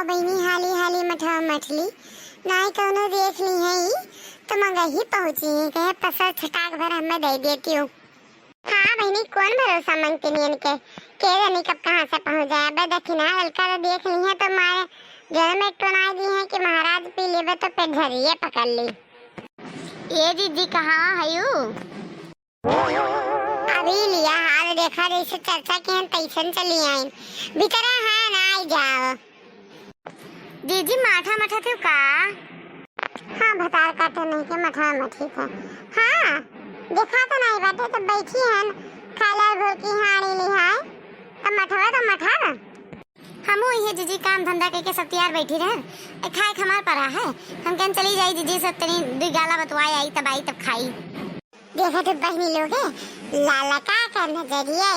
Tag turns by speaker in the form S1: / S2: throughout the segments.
S1: आओ बहनी हाली हाली मठा मछली नाई कौनो देख ली है ही तो मंगा ही पहुंची है कहे पसर छटाक भर हमें दे देती हूँ। हाँ बहनी कौन भरोसा मांगती नहीं इनके के जानी कब कहाँ से पहुंच जाए। अब दक्षिणा हल्का देख ली है तो मारे जल में टोना दी है कि महाराज पी लेवे तो पेट झरिए पकड़ ली। ये दीदी कहाँ है यू? अभी लिया हाल देखा जैसे चर्चा की हम तैसन चली आई भीतर है ना आई जाओ। दीदी माठा मठा थे का? हाँ भतार काटे नहीं के मठा मठी था। हाँ देखा तो नहीं बैठे तो बैठी है खाला भर की हाड़ी ली है तो मठा हम ये दीदी काम धंधा करके सब तैयार बैठी रहे खाए खमार पड़ा है हम कहीं चली जाई दीदी सब तनी दुई गाला बतवाई आई तब खाई। देखा तो बहनी लोग लाला का नजरिया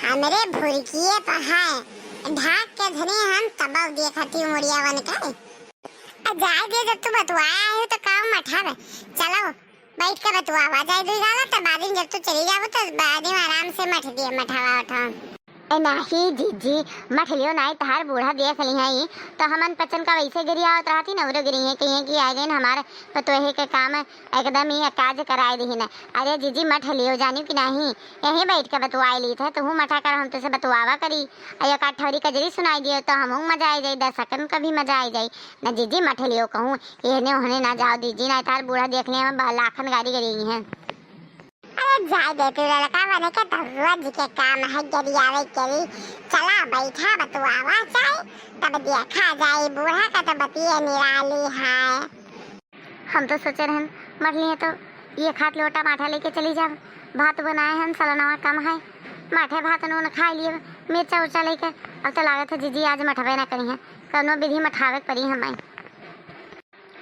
S1: हमरे भुरकिए पहाए ढाक के धने हम तब देखती मुड़िया बन के जाए दे जब तू बतवाया है तो काम मठा चलो बैठ के बतवा जाए दुई गाला तब बाद जब तू चली जाओ तो बाद में आराम से मठ दिए मठावा उठा नाही जीजी मठलियो नाई तहार बूढ़ा देख ली है तो हमन पचन का वैसे गिरिया होत रहती नवरो गिरी है कहीं कि आ गए हमारे पतोहे के काम एकदम ही काज कराए दी न। अरे जीजी मठलियो जानी कि नहीं यहीं बैठ के बतवाई ली था तू मठा कर हम तुझसे बतवावा करी अयो काठौरी कजरी सुनाई दियो तो हमहू मजा आई जाई दर्शकन का भी मजा आई जाई न। जीजी मठलियो कहूँ एहने होने ना जाओ दीजी ना तार बूढ़ा देखने में लाखन गाड़ी करेगी है। अरे जाए दे तू लड़का बने के तो रोज के काम है गरियावे करी चला बैठा बतवावा चाहे तब देखा जाए बूढ़ा का तो बतिये निराली है। हम तो सोचे रहन मर लिए तो ये खात लोटा माठा लेके चली जाओ भात बनाए हैं सलनवा कम है माठे भात नून खा लिए मिर्चा उर्चा लेके अब तो लागत है जीजी आज मठवे ना करी है कौनो विधि मठावे पड़ी हमें।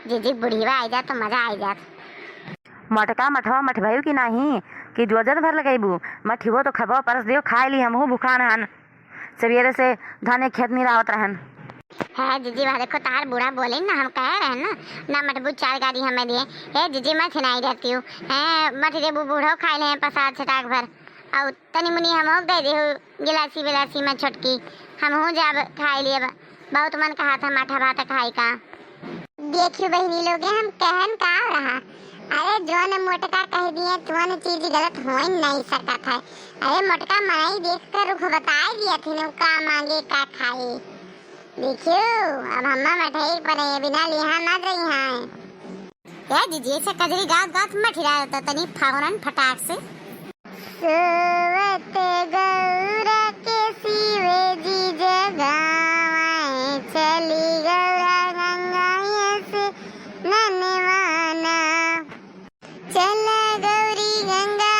S1: जीजी बुढ़ीवा आई जात तो मजा आई जात।
S2: मटका मठवा मठवायु की नहीं कि जोजन भर लगेबू मठिबो तो खबो परस दियो खाए ली हमहू भूखान हन सवेरे से धाने खेत में रावत रहन।
S1: है जीजी वाले को तार बूढ़ा बोले ना हम कह रहे हैं ना मठबू 4 गाड़ी हमें दिए है जीजी मैं खिनाई रहती हूँ है मठ देबू बूढ़ो खाए ले प्रसाद छटाक भर और तनी मुनी हम हो गए दे गिलासी बिलासी में छोटकी हम हूँ जब खाए लिए बहुत मन कहा था माठा भात खाई का। देखियो बहनी लोग हम कहन का रहा अरे जो ने मोटका कह दिए तुमने चीज गलत हो ही नहीं सकता था। अरे मोटका मनाई देख कर रुख बता दिया थी ने का मांगे का खाए। देखियो अब हम्मा मठाई पर बिना लिहा ना रही हैं ये दीजिए से कजरी गात मठिरा तो तनी फावरन फटाक से सोवत गौरा के सीवे जी जगाए चली गौरा गंगा से ननवाना चला गौरी गंगा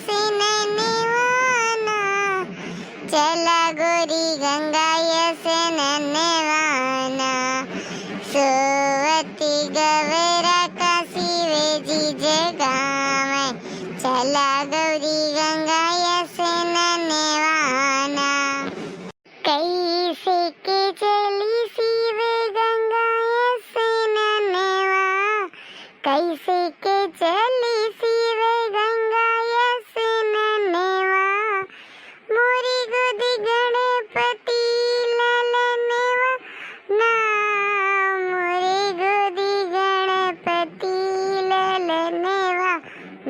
S1: से ननवाना चला गौरी गंगा से ननवाना सोवती गवेरा का सीवे जी जगावे चला गौरी गंगा से ननवाना कैसे के चली सीवे गंगा से ननवा कैसे के चली सीवे गंगा से ननवा मोरी गोदी गणपति ललनवा ना मोरी गोदी गणपति ललनवा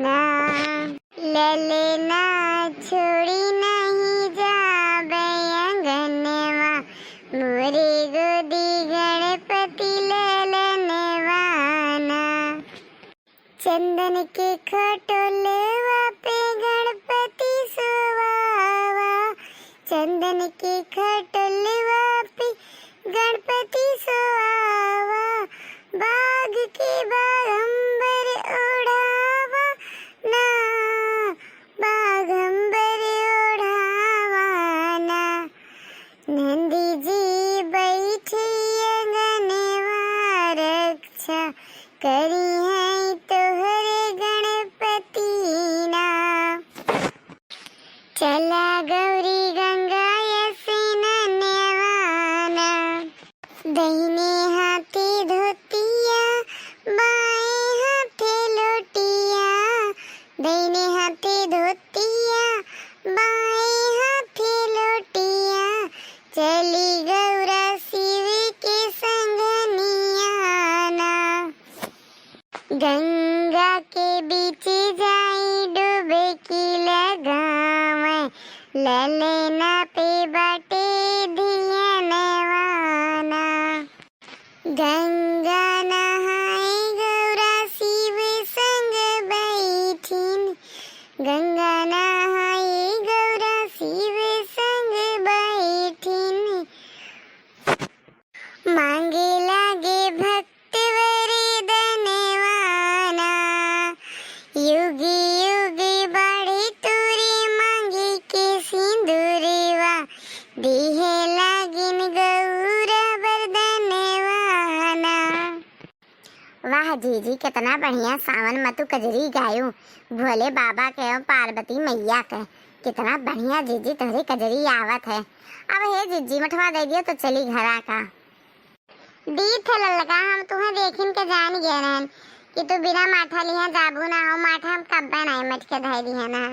S1: ना ललना छोड़ी नहीं जाबे अंगनवा मोरी गोदी गणपति ललनवा ना चंदन के खटोलवा पे गणपति सोवावा चंदन के खटोलवा पे गणपति सोवावा बाग के बागंबर उड़ावा ना बागंबर उड़ावा ना नंदी जी बैठी अंगनवा रक्षा करी है तोहरे गणपति ना चला गौरी गंगा से ननवाना दाहिने हाथे धोतिया बाएं हाथे लोटिया दाहिने हाथे धोतिया बाएं हाथे लोटिया चली गौरा शिव के बीच जाई डुबकी लगावे ललना पे बाटे धियनवाना गंगा नहाए गौरा शिव संग बैठिन गंगा नहाए गौरा शिव संग बैठिन मांगे लागे भक्त वरदनवाना युग युग बाड़े तोरे मांगे के सिंदूरवा दिहे लागिन गौरा वरदनवाना। वाह जीजी कितना बढ़िया सावन मतु कजरी गायो भोले बाबा के और पार्वती मैया के। कितना बढ़िया जीजी तोहरी कजरी आवत है। अब हे जीजी मठवा दे दियो तो चली घरा का। दी थे ललका हम तुम्हें देखिन के जान गए रहन कि तू बिना माठा लिया जाबू ना हो। माठा हम कब बनाए मट के धैली है ना।